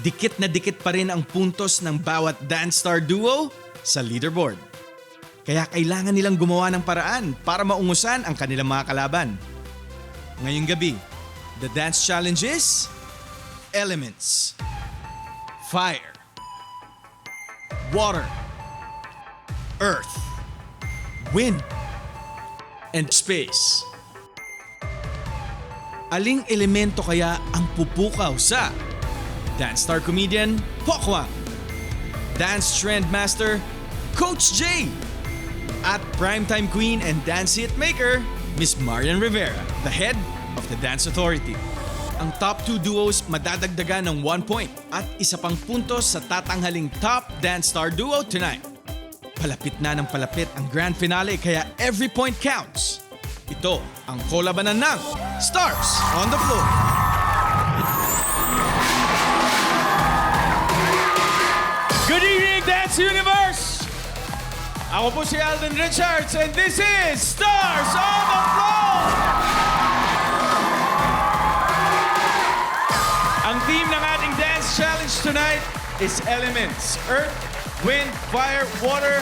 dikit na dikit pa rin ang puntos ng bawat Dance Star duo sa leaderboard. Kaya kailangan nilang gumawa ng paraan para maungusan ang kanilang mga kalaban. Ngayong gabi, the dance challenge is Elements. Fire. Water. Earth. Wind. And space. Aling elemento kaya ang pupukaw sa Dance Star comedian Pokwang, Dance Trend Master Coach J, at primetime queen and dance hit maker Miss Marian Rivera, the head of the Dance Authority. Ang top 2 duos madadagdagan ng 1 point at isa pang puntos sa tatanghaling top Dance Star duo tonight. Palapit na ng palapit ang grand finale kaya every point counts. Ito ang kolabanan ng Stars on the Floor. Good evening, Dance Universe! Ako po si Alden Richards and this is Stars on the Floor! Ang theme ng ating dance challenge tonight is Elements: Earth, Wind, Fire, Water,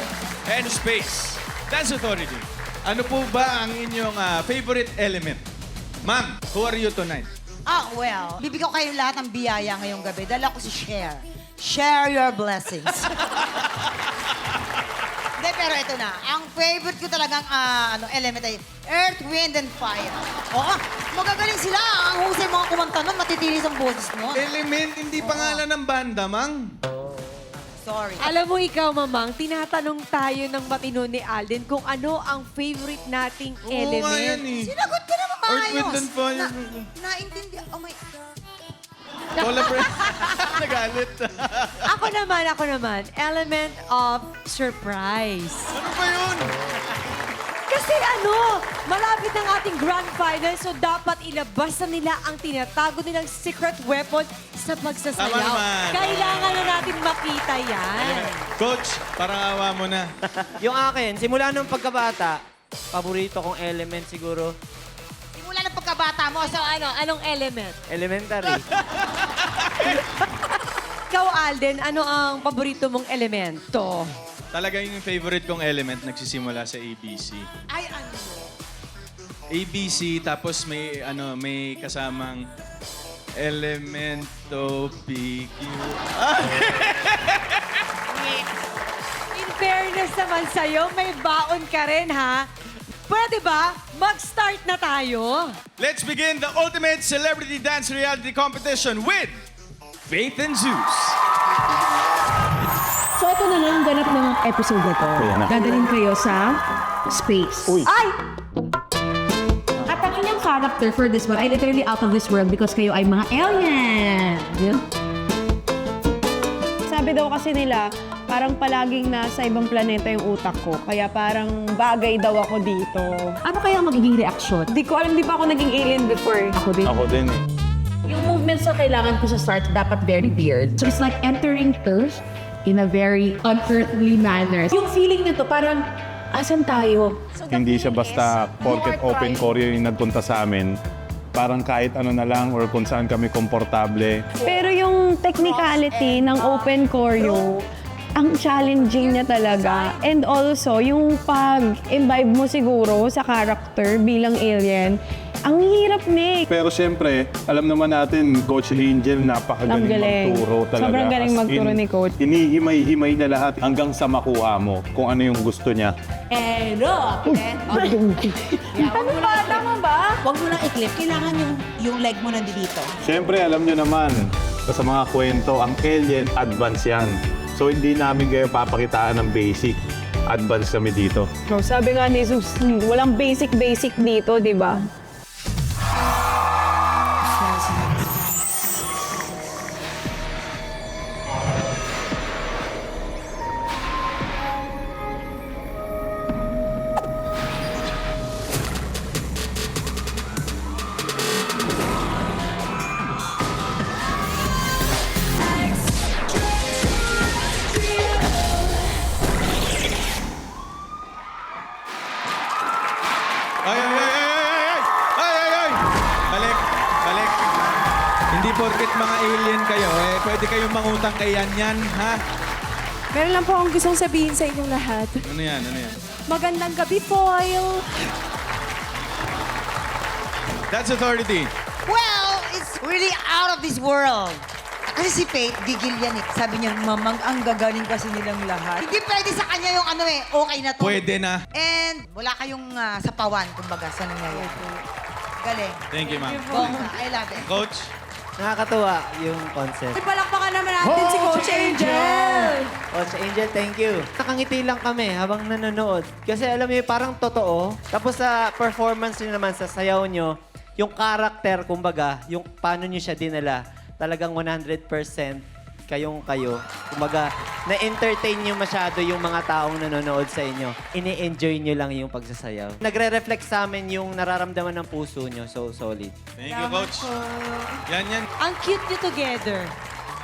and Space. Dance Authority, ano po ba ang inyong favorite element? Ma'am, who are you tonight? Well, bibigyan ko kayo lahat ng biyaya ngayong gabi. Dala ko si Share. Share your blessings. Hindi, pero ito na. Ang favorite ko talagang element ay Earth, Wind, and Fire. Oo, magagaling sila. Ang husay mga kumanta nun, matitilis ang boses nun. Element, hindi pangalan ng banda, Mang. Sorry. Alam mo ikaw, Mamang, tinatanong tayo ng matino ni Alden kung ano ang favorite nating Oo nga yan element. eh. Sinagot ko naman maayos. Earth, Wind, and Fire. Naintindi. Oh my God. Lola Brent. Nagalit. Ako naman, element of surprise. Ano ba yun? Kasi malapit ng ating grand final, so dapat ilabas na nila ang tinatago nilang secret weapon sa Tama pagsasayaw. naman. Kailangan na natin makita yan. Coach, parang awa mo na. Yung akin, simula nung pagkabata, paborito kong element siguro, Simula ng pagkabata mo, So anong element? elementary. Ikaw, Alden, ano ang paborito mong elemento? Talaga yung favorite kong element nagsisimula sa ABC. ay ano? ABC, tapos may kasamang elemento PQ. In fairness naman sa'yo, may baon ka rin, ha? Pwede ba? Mag-start na tayo. Let's begin the ultimate celebrity dance reality competition with Faith and Zeus. So ito na lang ang ganap ng episode na to. Dadalhin kayo sa space. Ay! At ang inyong character for this one ay literally out of this world because kayo ay mga alien. Yeah. Sabi daw kasi nila, parang palaging nasa ibang planeta yung utak ko. Kaya parang bagay daw ako dito. Ano kaya ang magiging reaksyon? Di ko alam, di pa ako naging alien before. Ako din eh. Yung movements na kailangan ko sa start dapat very weird. So it's like entering Earth in a very unearthly manner. Yung feeling nito parang, asan tayo? Hindi siya basta porket open choreo yung nagpunta sa amin. Parang kahit ano na lang or kung saan kami komportable. Pero yung technicality ng open choreo, ang challenging niya talaga. And also, yung pag-imbibe mo siguro sa character bilang alien, ang hirap, Nick. Pero siyempre, alam naman natin, Coach Angel, napakagaling Ang galing. magturo talaga. Sobrang galing As magturo in, ni Coach. Hinihimay-himay na lahat hanggang sa makuha mo kung ano yung gusto niya. Tama ba? Huwag mo lang i-clip. Kailangan yung leg mo nandito. Siyempre, alam nyo naman, sa mga kwento, ang alien, advance yan. So, hindi namin kayo papakitaan ng basic. Advance kami dito. No, sabi nga ni Jesus, walang basic dito, di ba? Ay, ay, ay, ay, ay, ay! porket mga alien kayo, pwede kayong mangutang kay Yan, ha? Meron lang po akong gustong sabihin sa inyong lahat. Ano yan, ano yan? Magandang gabi, Foil! That's authority. Well, it's really out of this world. Kasi si Faith, gigil yan eh. Sabi niya, mamang, ang gagaling kasi nilang lahat. Hindi pwede sa kanya yung okay na to. Pwede na. And wala kayong sapawan, kumbaga, sa nangyayari. Galing. Thank you, ma'am. Bongga, I love it. Coach? Nakakatuwa yung concept. Palakpakan naman natin si Coach Angel! Coach Angel, thank you. Nakangiti lang kami habang nanonood. Kasi alam mo, parang totoo. Tapos sa performance nyo naman, sa sayaw nyo, yung karakter, kumbaga, yung paano nyo siya dinala, talagang 100% kayong kayo. Kumbaga, na-entertain nyo masyado yung mga taong nanonood sa inyo. Ini-enjoy nyo lang yung pagsasayaw. Nagre-reflect sa amin yung nararamdaman ng puso nyo. So, solid. Thank you, Coach. Yan. Ang cute nyo together.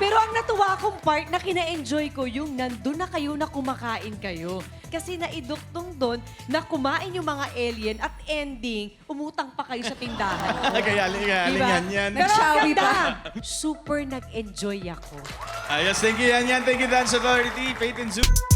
Pero ang natuwa kong part na kina-enjoy ko yung nandun na kayo na kumakain kayo. Kasi naiduktong doon na kumain yung mga alien at ending, umutang pa kayo sa tindahan. Gayaling Diba? yan. Pero ang ganda, super nag-enjoy ako. Ayos, thank you, Yan. Thank you, Dance Authority. Faith and Zoom.